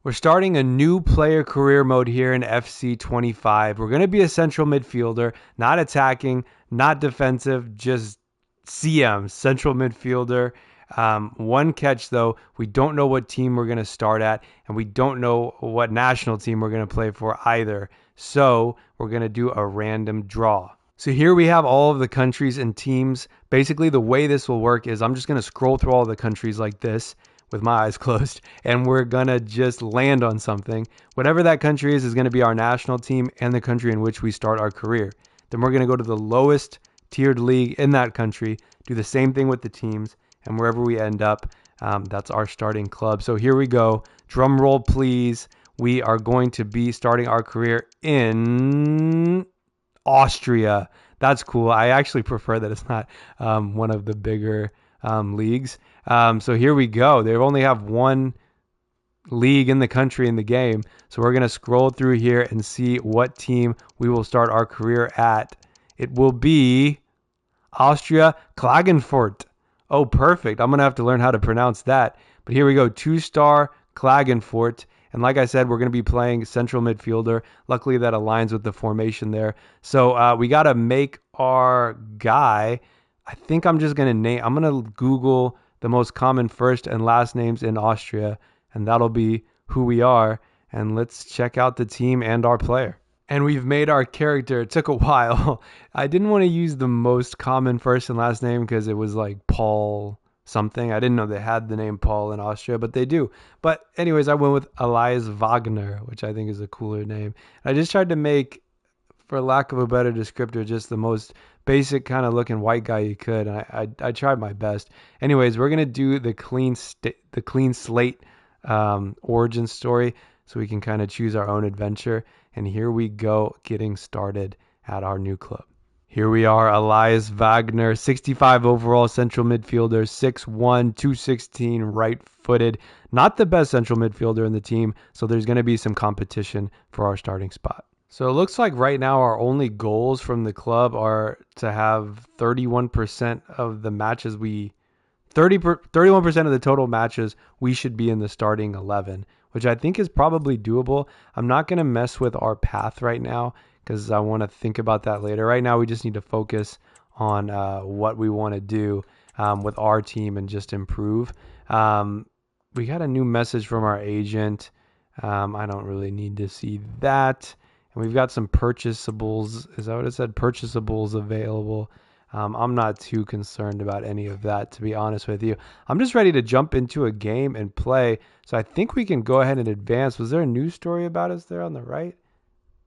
We're starting a new player career mode here in FC25. We're going to be a central midfielder, not attacking, not defensive, just CM, central midfielder. One catch though, we don't know what team we're going to start at, and we don't know what national team we're going to play for either. So we're going to do a random draw. So here we have all of the countries and teams. Basically, the way this will work is I'm just going to scroll through all the countries like this with my eyes closed, and we're going to just land on something. Whatever that country is going to be our national team and the country in which we start our career. Then we're going to go to the lowest tiered league in that country, do the same thing with the teams, and wherever we end up, that's our starting club. So here we go. Drum roll, please. We are going to be starting our career in Austria. That's cool. I actually prefer that it's not one of the bigger leagues. So here we go. They only have one league in the country in the game. So we're going to scroll through here and see what team we will start our career at. It will be Austria Klagenfurt. Oh, perfect. I'm going to have to learn how to pronounce that. But here we go. 2-star Klagenfurt. And like I said, we're going to be playing central midfielder. Luckily, that aligns with the formation there. So we got to make our guy. I think I'm just going to name. I'm going to Google the most common first and last names in Austria, and that'll be who we are. And let's check out the team and our player. And we've made our character. It took a while. I didn't want to use the most common first and last name because it was like Paul something. I didn't know they had the name Paul in Austria, but they do. But anyways, I went with Elias Wagner, which I think is a cooler name. I just tried to make, for lack of a better descriptor, just the most basic kind of looking white guy you could. And I tried my best. Anyways, we're gonna do the clean slate origin story, so we can kind of choose our own adventure. And here we go, getting started at our new club. Here we are, Elias Wagner, 65 overall central midfielder, 6'1", 216, right-footed. Not the best central midfielder in the team, so there's going to be some competition for our starting spot. So it looks like right now our only goals from the club are to have 31% of the matches 31% of the total matches we should be in the starting 11, which I think is probably doable. I'm not going to mess with our path right now because I want to think about that later. Right now, we just need to focus on what we want to do with our team and just improve. We got a new message from our agent. I don't really need to see that. And we've got some purchasables. Is that what it said? Purchasables available. I'm not too concerned about any of that, to be honest with you. I'm just ready to jump into a game and play. So I think we can go ahead and advance. Was there a news story about us there on the right?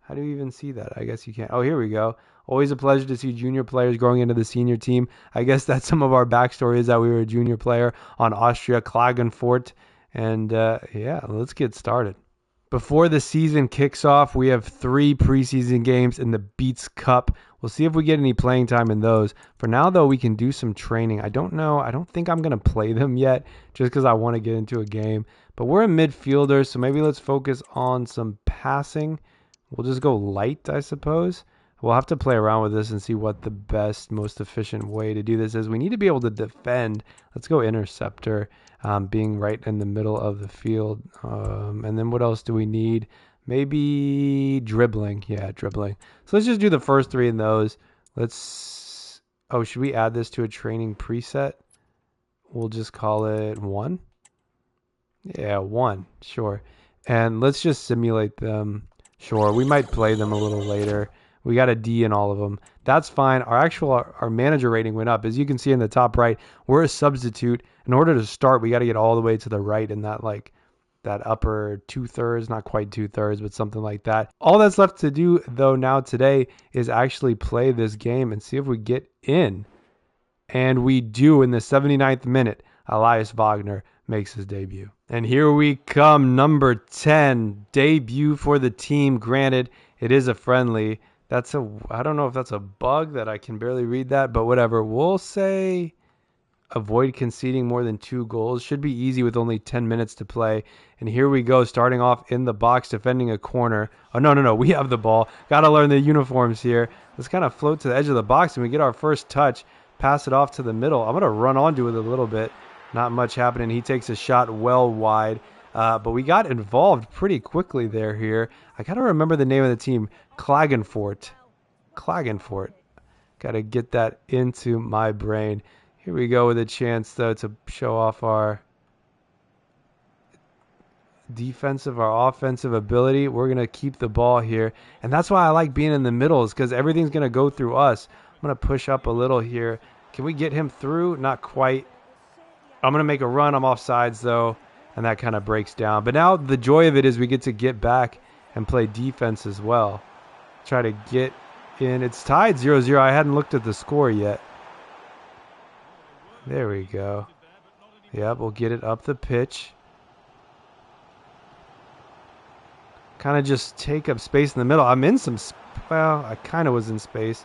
How do you even see that? I guess you can't. Oh, here we go. Always a pleasure to see junior players growing into the senior team. I guess that's some of our backstory, is that we were a junior player on Austria Klagenfurt. And yeah, let's get started. Before the season kicks off, we have 3 preseason games in the Beats Cup. We'll see if we get any playing time in those. For now, though, we can do some training. I don't know. I don't think I'm going to play them yet just because I want to get into a game. But we're a midfielder, so maybe let's focus on some passing. We'll just go light, I suppose. We'll have to play around with this and see what the best, most efficient way to do this is. We need to be able to defend. Let's go interceptor, being right in the middle of the field. And then what else do we need? Maybe dribbling. Yeah, dribbling. So let's just do the first 3 in those. Should we add this to a training preset? We'll just call it 1. Yeah, 1. Sure. And let's just simulate them. Sure, we might play them a little later. We got a D in all of them. That's fine. Our manager rating went up. As you can see in the top right, we're a substitute. In order to start, we got to get all the way to the right in that upper 2/3, not quite 2/3, but something like that. All that's left to do, though, now today is actually play this game and see if we get in. And we do in the 79th minute. Elias Wagner makes his debut. And here we come, number 10, debut for the team. Granted, it is a friendly. I don't know if that's a bug that I can barely read that, but whatever. We'll say avoid conceding more than 2 goals. Should be easy with only 10 minutes to play. And here we go, starting off in the box, defending a corner. Oh, no, we have the ball. Got to learn the uniforms here. Let's kind of float to the edge of the box, and we get our first touch. Pass it off to the middle. I'm going to run onto it a little bit. Not much happening. He takes a shot well wide. But we got involved pretty quickly here. I got to remember the name of the team. Klagenfurt. Got to get that into my brain. Here we go with a chance, though, to show off our our offensive ability. We're going to keep the ball here. And that's why I like being in the middle, is because everything's going to go through us. I'm going to push up a little here. Can we get him through? Not quite. I'm going to make a run. I'm offsides, though, and that kind of breaks down. But now the joy of it is we get to get back and play defense as well. Try to get in. It's tied 0-0. I hadn't looked at the score yet. There we go. Yep, we'll get it up the pitch. Kind of just take up space in the middle. I'm in some, well, I kind of was in space.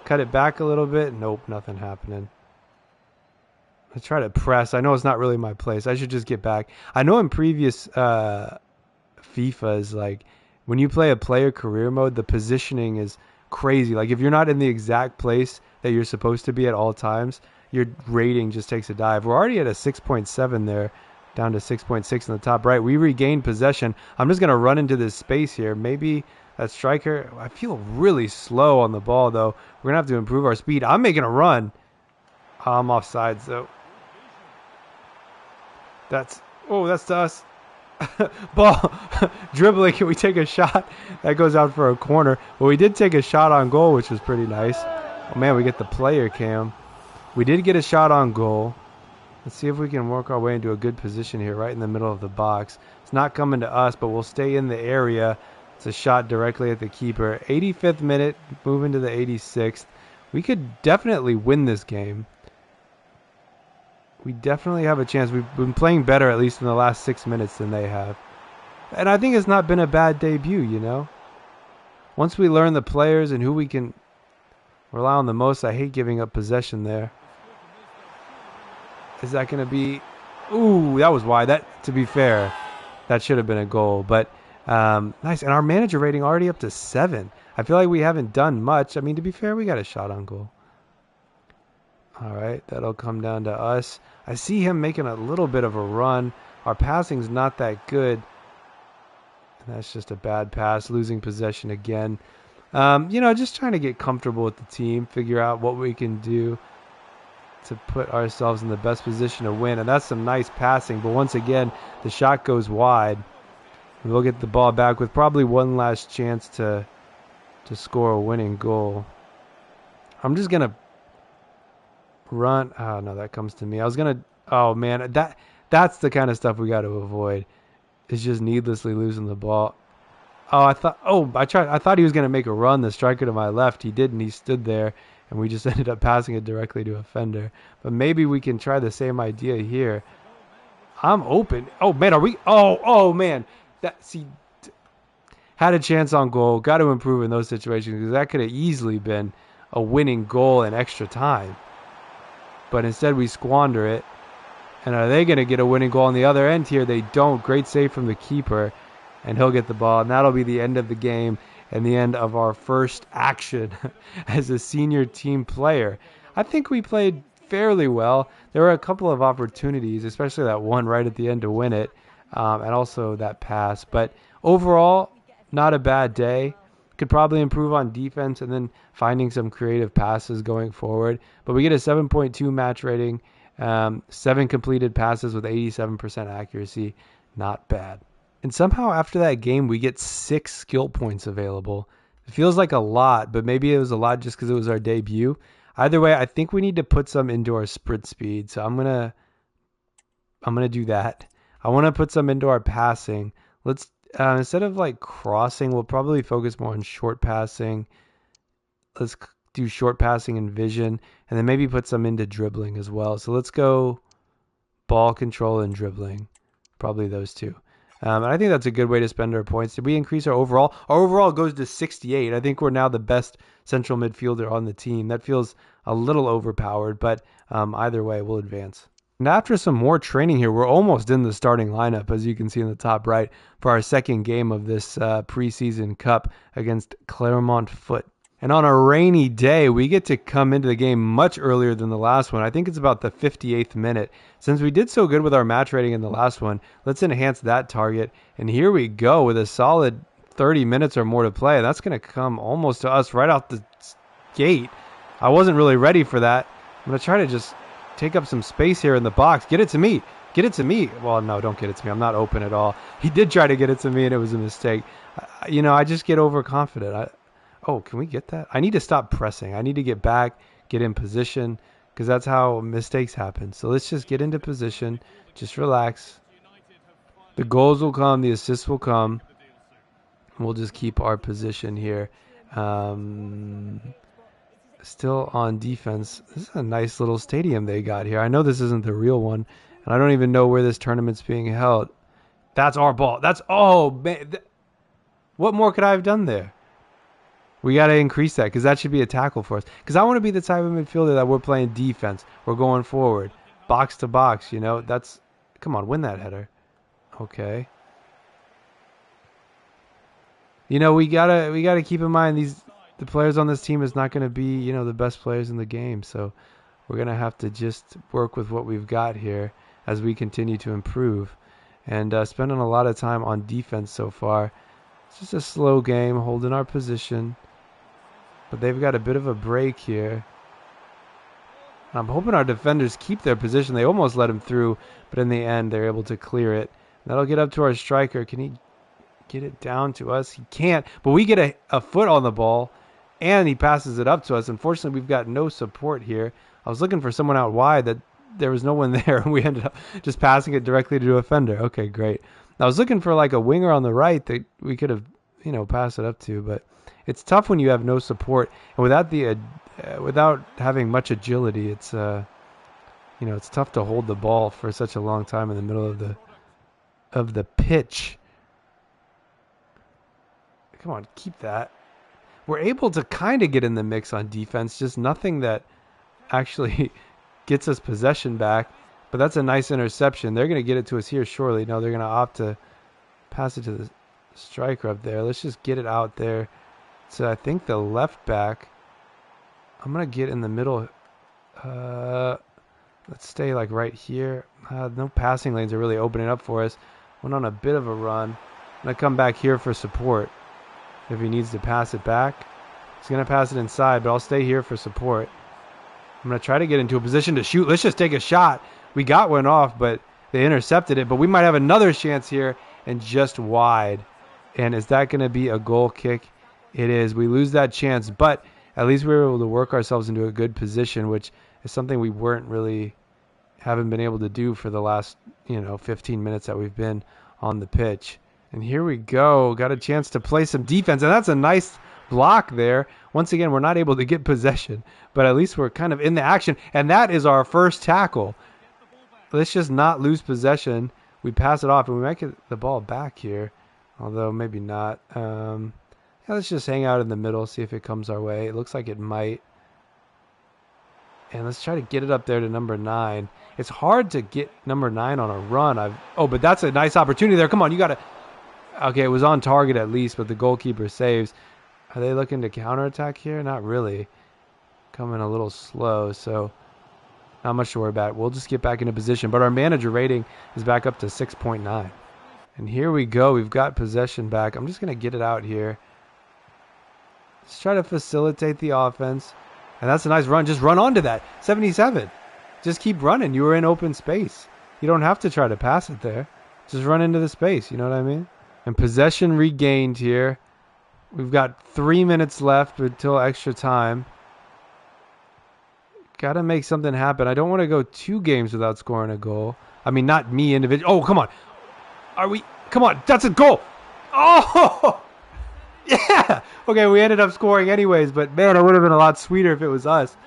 Cut it back a little bit. Nope, nothing happening. I try to press. I know it's not really my place. I should just get back. I know in previous FIFAs, like when you play a player career mode, the positioning is crazy. Like if you're not in the exact place that you're supposed to be at all times, your rating just takes a dive. We're already at a 6.7 there, down to 6.6 in the top right. We regained possession. I'm just going to run into this space here. Maybe that striker, I feel really slow on the ball, though. We're going to have to improve our speed. I'm making a run. I'm offsides, though. That's to us. Ball. Dribbling. Can we take a shot? That goes out for a corner. Well, we did take a shot on goal, which was pretty nice. Oh, man, we get the player cam. We did get a shot on goal. Let's see if we can work our way into a good position here, right in the middle of the box. It's not coming to us, but we'll stay in the area. It's a shot directly at the keeper. 85th minute, moving to the 86th. We could definitely win this game. We definitely have a chance. We've been playing better, at least in the last 6 minutes, than they have. And I think it's not been a bad debut, you know. Once we learn the players and who we can rely on the most, I hate giving up possession there. Is that going to be... Ooh, that was wide. That, to be fair, that should have been a goal. But nice. And our manager rating already up to 7. I feel like we haven't done much. I mean, to be fair, we got a shot on goal. All right, that'll come down to us. I see him making a little bit of a run. Our passing's not that good. And that's just a bad pass, losing possession again. You know, just trying to get comfortable with the team, figure out what we can do to put ourselves in the best position to win. And that's some nice passing. But once again, the shot goes wide. We'll get the ball back with probably one last chance to score a winning goal. I'm just going to run. Oh, no, that comes to me. I was going to... Oh, man. That's the kind of stuff we got to avoid. It's just needlessly losing the ball. Oh, I thought he was going to make a run, the striker to my left. He didn't. He stood there. And we just ended up passing it directly to a fender. But maybe we can try the same idea here. I'm open. Oh, man, are we... Oh, man. Had a chance on goal. Got to improve in those situations because that could have easily been a winning goal in extra time. But instead we squander it. And are they going to get a winning goal on the other end here? They don't. Great save from the keeper. And he'll get the ball. And that'll be the end of the game. And the end of our first action as a senior team player. I think we played fairly well. There were a couple of opportunities, especially that one right at the end to win it, and also that pass. But overall, not a bad day. Could probably improve on defense and then finding some creative passes going forward. But we get a 7.2 match rating, 7 completed passes with 87% accuracy. Not bad. And somehow after that game, we get 6 skill points available. It feels like a lot, but maybe it was a lot just because it was our debut. Either way, I think we need to put some into our sprint speed. So I'm gonna do that. I want to put some into our passing. Let's instead of like crossing, we'll probably focus more on short passing. Let's do short passing and vision, and then maybe put some into dribbling as well. So let's go ball control and dribbling. Probably those two. And I think that's a good way to spend our points. Did we increase our overall? Our overall goes to 68. I think we're now the best central midfielder on the team. That feels a little overpowered, but either way, we'll advance. And after some more training here, we're almost in the starting lineup, as you can see in the top right, for our second game of this preseason cup against Claremont Foot. And on a rainy day, we get to come into the game much earlier than the last one. I think it's about the 58th minute. Since we did so good with our match rating in the last one, let's enhance that target. And here we go with a solid 30 minutes or more to play. That's going to come almost to us right out the gate. I wasn't really ready for that. I'm going to try to just take up some space here in the box. Get it to me. Get it to me. Well, no, don't get it to me. I'm not open at all. He did try to get it to me, and it was a mistake. I just get overconfident. Oh, can we get that? I need to stop pressing. I need to get back, get in position, because that's how mistakes happen. So let's just get into position. Just relax. The goals will come. The assists will come. We'll just keep our position here. Still on defense. This is a nice little stadium they got here. I know this isn't the real one, and I don't even know where this tournament's being held. That's our ball. Oh, man. What more could I have done there? We got to increase that because that should be a tackle for us. Because I want to be the type of midfielder that we're playing defense. We're going forward. Box to box, That's... Come on, win that header. Okay. We gotta keep in mind the players on this team is not going to be, the best players in the game. So we're going to have to just work with what we've got here as we continue to improve. And spending a lot of time on defense so far. It's just a slow game, holding our position. But they've got a bit of a break here. I'm hoping our defenders keep their position. They almost let him through, but in the end, they're able to clear it. That'll get up to our striker. Can he get it down to us? He can't, but we get a foot on the ball, and he passes it up to us. Unfortunately, we've got no support here. I was looking for someone out wide. That there was no one there, and we ended up just passing it directly to a defender. Okay, great. I was looking for like a winger on the right that we could have, passed it up to, but it's tough when you have no support and without having much agility. It's it's tough to hold the ball for such a long time in the middle of the pitch. Come on, keep that. We're able to kind of get in the mix on defense, just nothing that actually gets us possession back. But that's a nice interception. They're going to get it to us here shortly. No, they're going to opt to pass it to the striker up there. Let's just get it out there. So I think the left back. I'm going to get in the middle. Let's stay like right here. No passing lanes are really opening up for us. Went on a bit of a run. I'm going to come back here for support. If he needs to pass it back. He's going to pass it inside, but I'll stay here for support. I'm going to try to get into a position to shoot. Let's just take a shot. We got one off, but they intercepted it. But we might have another chance here and just wide. And is that going to be a goal kick? It is. We lose that chance, but at least we were able to work ourselves into a good position, which is something we haven't been able to do for the last, 15 minutes that we've been on the pitch. And here we go. Got a chance to play some defense, and that's a nice block there. Once again, we're not able to get possession, but at least we're kind of in the action, and that is our first tackle. Let's just not lose possession. We pass it off, and we might get the ball back here, although maybe not. Let's just hang out in the middle, see if it comes our way. It looks like it might. And let's try to get it up there to number 9. It's hard to get number 9 on a run. But that's a nice opportunity there. Come on, you got to... Okay, it was on target at least, but the goalkeeper saves. Are they looking to counterattack here? Not really. Coming a little slow, so not much to worry about. We'll just get back into position. But our manager rating is back up to 6.9. And here we go. We've got possession back. I'm just going to get it out here. Let's try to facilitate the offense. And that's a nice run. Just run onto that. 77. Just keep running. You were in open space. You don't have to try to pass it there. Just run into the space. You know what I mean? And possession regained here. We've got 3 minutes left until extra time. Got to make something happen. I don't want to go 2 games without scoring a goal. I mean, not me individually. Oh, come on. Come on. That's a goal. Oh! Yeah! Okay, we ended up scoring anyways, but man, it would have been a lot sweeter if it was us.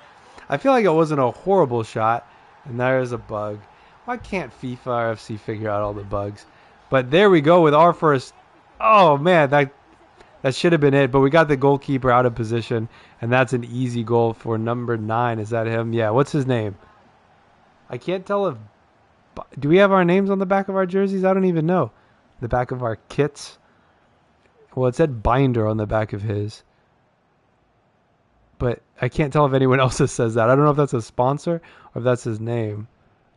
I feel like it wasn't a horrible shot, and there's a bug. Why can't FIFA or FC figure out all the bugs? But there we go with our first... Oh, man, that should have been it, but we got the goalkeeper out of position, and that's an easy goal for number 9. Is that him? Yeah, what's his name? I can't tell if... Do we have our names on the back of our jerseys? I don't even know. The back of our kits? Well, it said Binder on the back of his. but I can't tell if anyone else says that. I don't know if that's a sponsor or if that's his name.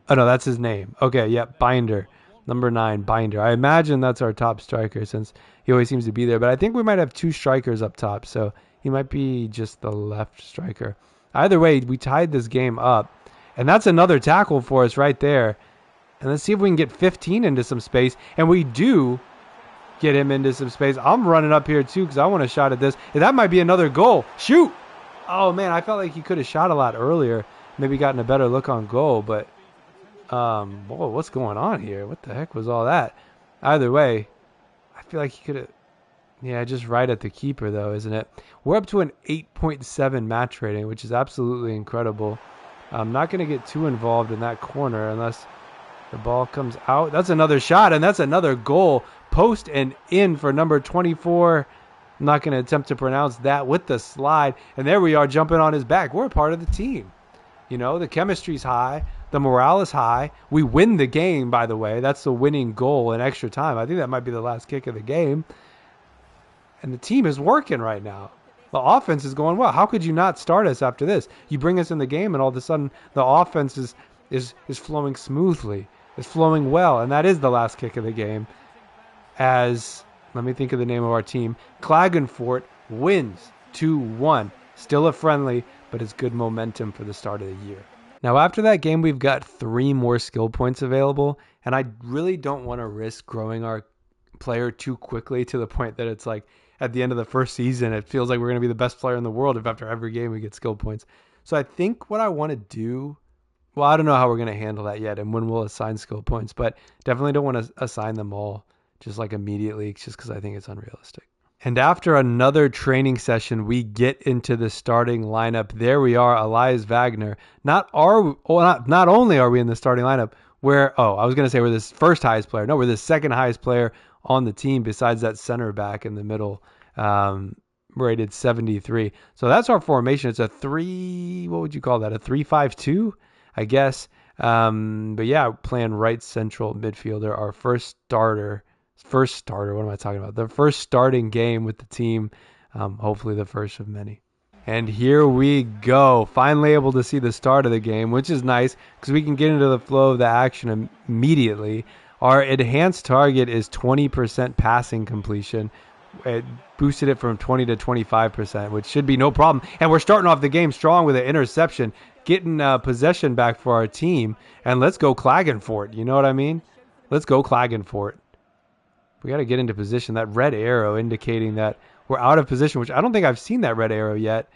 Oh, no, that's his name. Okay, yeah, Binder. Number 9, Binder. I imagine that's our top striker since he always seems to be there. But I think we might have 2 strikers up top, so he might be just the left striker. Either way, we tied this game up. And that's another tackle for us right there. And let's see if we can get 15 into some space. And we do get him into some space. I'm running up here too because I want a shot at this. And that might be another goal. Shoot! Oh, man, I felt like he could have shot a lot earlier. Maybe gotten a better look on goal, but... whoa, what's going on here? What the heck was all that? Either way, I feel like he could have... Yeah, just right at the keeper, though, isn't it? We're up to an 8.7 match rating, which is absolutely incredible. I'm not going to get too involved in that corner unless the ball comes out. That's another shot, and that's another goal. Post and in for number 24. I'm not going to attempt to pronounce that with the slide. And there we are jumping on his back. We're a part of the team. You know, the chemistry's high. The morale is high. We win the game, by the way. That's the winning goal in extra time. I think that might be the last kick of the game. And the team is working right now. The offense is going well. How could you not start us after this? You bring us in the game, and all of a sudden the offense is flowing smoothly. It's flowing well, and that is the last kick of the game. As, let me think of the name of our team, Klagenfurt wins 2-1. Still a friendly, but it's good momentum for the start of the year. Now, after that game, we've got 3 more skill points available, and I really don't want to risk growing our player too quickly to the point that it's like at the end of the first season, it feels like we're going to be the best player in the world if after every game we get skill points. So I think what I want to do, well, I don't know how we're going to handle that yet and when we'll assign skill points, but definitely don't want to assign them all just like immediately just because I think it's unrealistic. And after another training session, we get into the starting lineup. There we are, Elias Wagner. Not only are we in the starting lineup, I was going to say we're the first highest player. No, we're the second highest player on the team besides that center back in the middle, rated 73. So that's our formation. It's a 3-5-2, I guess. But yeah, playing right central midfielder, our first starter. What am I talking about? The first starting game with the team. Hopefully the first of many. And here we go. Finally able to see the start of the game, which is nice because we can get into the flow of the action immediately. Our enhanced target is 20% passing completion. It boosted it from 20 to 25%, which should be no problem. And we're starting off the game strong with an interception, getting possession back for our team. And let's go Klagenfurt. You know what I mean? Let's go Klagenfurt. We got to get into position. That red arrow indicating that we're out of position, which I don't think I've seen that red arrow yet.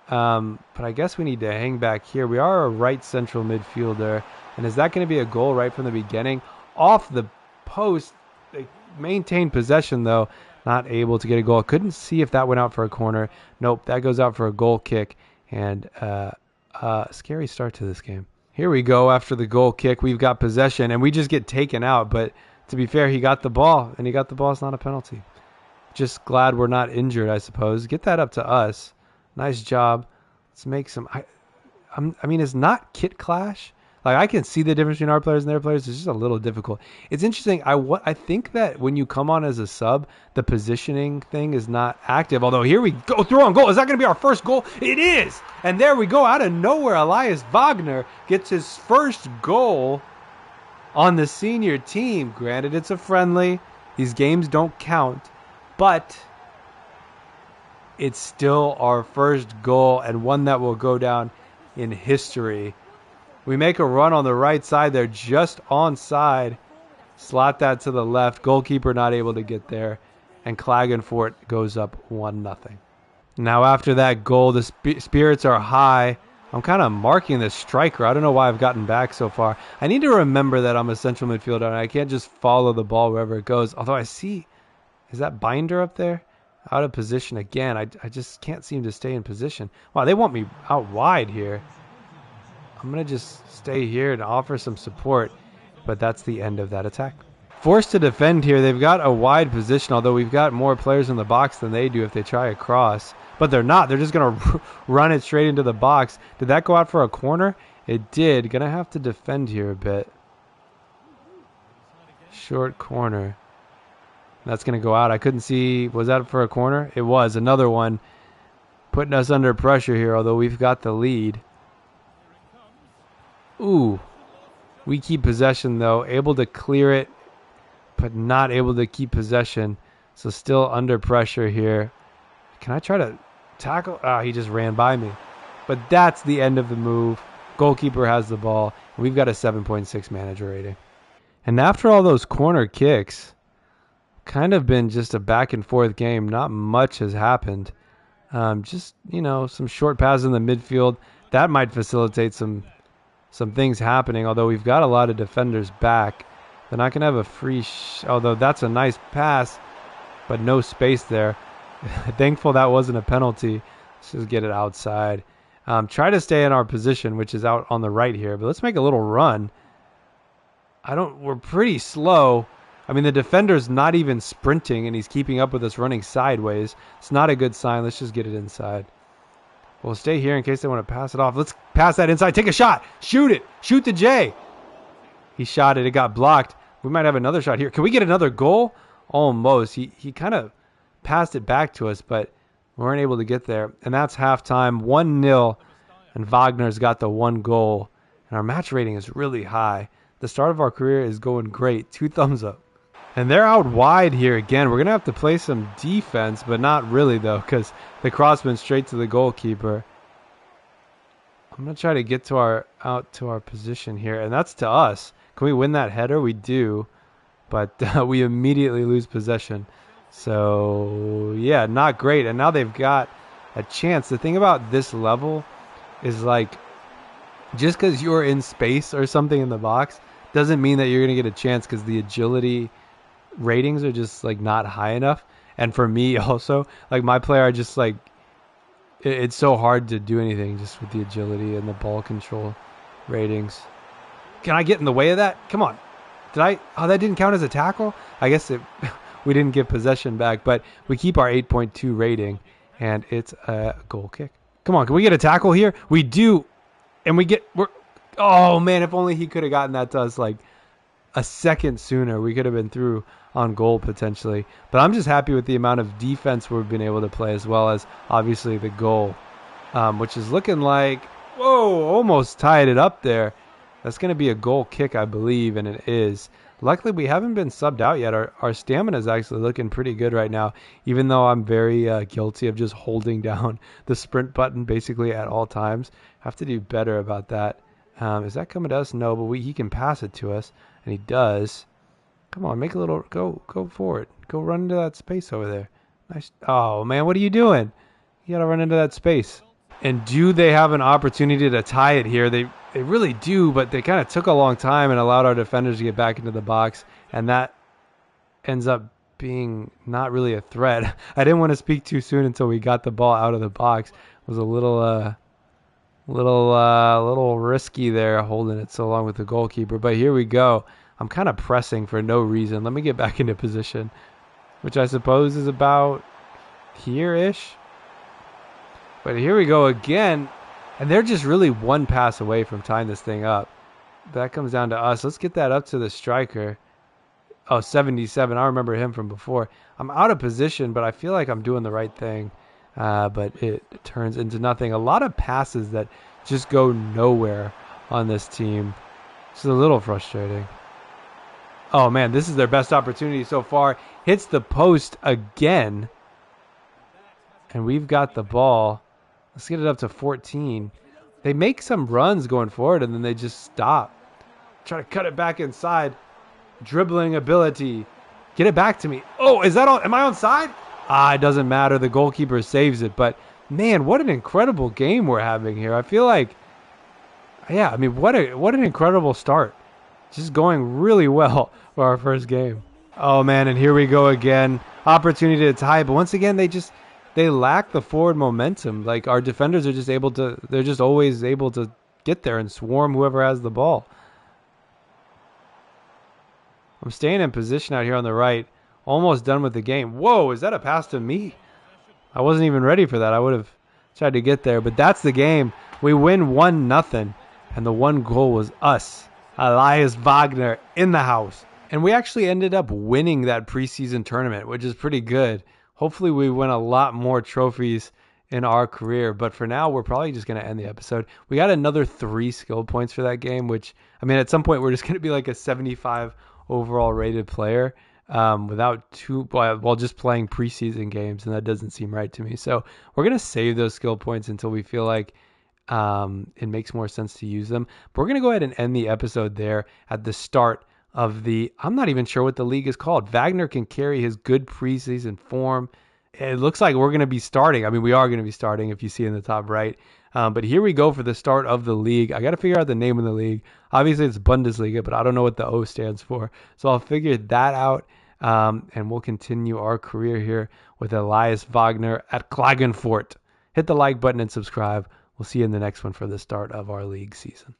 But I guess we need to hang back here. We are a right central midfielder. And is that going to be a goal right from the beginning? Off the post. They maintain possession, though. Not able to get a goal. Couldn't see if that went out for a corner. Nope, that goes out for a goal kick. And scary start to this game. Here we go after the goal kick. We've got possession, and we just get taken out. But to be fair, he got the ball, and he got the ball. It's not a penalty. Just glad we're not injured, I suppose. Get that up to us. Nice job. Let's make some... I mean, it's not kit clash. Like, I can see the difference between our players and their players. It's just a little difficult. It's interesting. I think that when you come on as a sub, the positioning thing is not active. Although, here we go. Through on goal. Is that going to be our first goal? It is! And there we go. Out of nowhere, Elias Wagner gets his first goal on the senior team. Granted, it's a friendly. These games don't count. But it's still our first goal and one that will go down in history. We make a run on the right side there, just onside. Slot that to the left. Goalkeeper not able to get there. And Klagenfurt goes up 1-0. Now after that goal, the spirits are high. I'm kind of marking the striker. I don't know why I've gotten back so far. I need to remember that I'm a central midfielder and I can't just follow the ball wherever it goes. Although I see, is that Binder up there? Out of position again. I just can't seem to stay in position. Wow, they want me out wide here. I'm going to just stay here and offer some support. But that's the end of that attack. Forced to defend here. They've got a wide position, although we've got more players in the box than they do if they try a cross. But they're not. They're just going to run it straight into the box. Did that go out for a corner? It did. Going to have to defend here a bit. Short corner. That's going to go out. I couldn't see. Was that for a corner? It was. Another one. putting us under pressure here, although we've got the lead. Ooh. We keep possession, though. Able to clear it, but not able to keep possession. So still under pressure here. Can I try to tackle? Ah, he just ran by me. But that's the end of the move. Goalkeeper has the ball. And we've got a 7.6 manager rating. And after all those corner kicks, kind of been just a back and forth game. Not much has happened. Just, you know, some short passes in the midfield. That might facilitate some things happening, although we've got a lot of defenders back. They're not going to have a free although that's a nice pass, but no space there. Thankful that wasn't a penalty. Let's just get it outside. Try to stay in our position, which is out on the right here, but let's make a little run. We're pretty slow. I mean, the defender's not even sprinting, and he's keeping up with us running sideways. It's not a good sign. Let's just get it inside. We'll stay here in case they want to pass it off. Let's pass that inside. Take a shot. Shoot it. Shoot the J. He shot it. It got blocked. We might have another shot here. Can we get another goal? Almost. He kind of passed it back to us, but we weren't able to get there. And that's halftime. 1-0. And Wagner's got the 1 goal. And our match rating is really high. The start of our career is going great. 2 thumbs up. And they're out wide here again. We're going to have to play some defense, but not really, though, because the cross went straight to the goalkeeper. I'm going to try to get to out to our position here, and that's to us. Can we win that header? We do, but we immediately lose possession. So, yeah, not great. And now they've got a chance. The thing about this level is, like, just because you're in space or something in the box doesn't mean that you're going to get a chance, because the agility ratings are just like not high enough. And for me also, like, my player are just like, it's so hard to do anything just with the agility and the ball control ratings. Can I get in the way of that? Come on. That didn't count as a tackle? I guess we didn't get possession back, but we keep our 8.2 rating, and it's a goal kick. Come on, can we get a tackle here? We do, and oh man, if only he could have gotten that to us like a second sooner. We could have been through on goal potentially. But I'm just happy with the amount of defense we've been able to play, as well as obviously the goal, which is looking like, whoa, almost tied it up there. That's going to be a goal kick, I believe, and it is. Luckily, we haven't been subbed out yet. Our stamina is actually looking pretty good right now, even though I'm very guilty of just holding down the sprint button basically at all times. Have to do better about that. Is that coming to us? No, but he can pass it to us, and he does. Come on, make a little, go forward. Go run into that space over there. Nice. Oh, man, what are you doing? You got to run into that space. And do they have an opportunity to tie it here? They really do, but they kind of took a long time and allowed our defenders to get back into the box, and that ends up being not really a threat. I didn't want to speak too soon until we got the ball out of the box. It was a little risky there, holding it so long with the goalkeeper. But here we go. I'm kind of pressing for no reason. Let me get back into position, which I suppose is about here-ish. But here we go again. And they're just really one pass away from tying this thing up. That comes down to us. Let's get that up to the striker. Oh, 77. I remember him from before. I'm out of position, but I feel like I'm doing the right thing. But it turns into nothing. A lot of passes that just go nowhere on this team. It's a little frustrating. Oh, man, this is their best opportunity so far. Hits the post again. And we've got the ball. Let's get it up to 14. They make some runs going forward, and then they just stop. Try to cut it back inside. Dribbling ability. Get it back to me. Oh, is that on? Am I onside? It doesn't matter. The goalkeeper saves it. But, man, what an incredible game we're having here. I feel like, yeah, I mean, what an incredible start. Just going really well for our first game. Oh, man, and here we go again. Opportunity to tie, but once again, they lack the forward momentum. Like, our defenders are just they're just always able to get there and swarm whoever has the ball. I'm staying in position out here on the right. Almost done with the game. Whoa, is that a pass to me? I wasn't even ready for that. I would have tried to get there, but that's the game. We win 1-0, and the 1 goal was us. Elias Wagner in the house. And we actually ended up winning that preseason tournament, which is pretty good. Hopefully we win a lot more trophies in our career. But for now, we're probably just going to end the episode. We got another 3 skill points for that game, which, I mean, at some point, we're just going to be like a 75 overall rated player without while just playing preseason games. And that doesn't seem right to me. So we're going to save those skill points until we feel like it makes more sense to use them. But we're going to go ahead and end the episode there at the start of I'm not even sure what the league is called. Wagner can carry his good preseason form. It looks like we're going to be starting. I mean, we are going to be starting if you see in the top right. But here we go for the start of the league. I got to figure out the name of the league. Obviously, it's Bundesliga, but I don't know what the O stands for. So I'll figure that out, and we'll continue our career here with Elias Wagner at Klagenfurt. Hit the like button and subscribe. We'll see you in the next one for the start of our league season.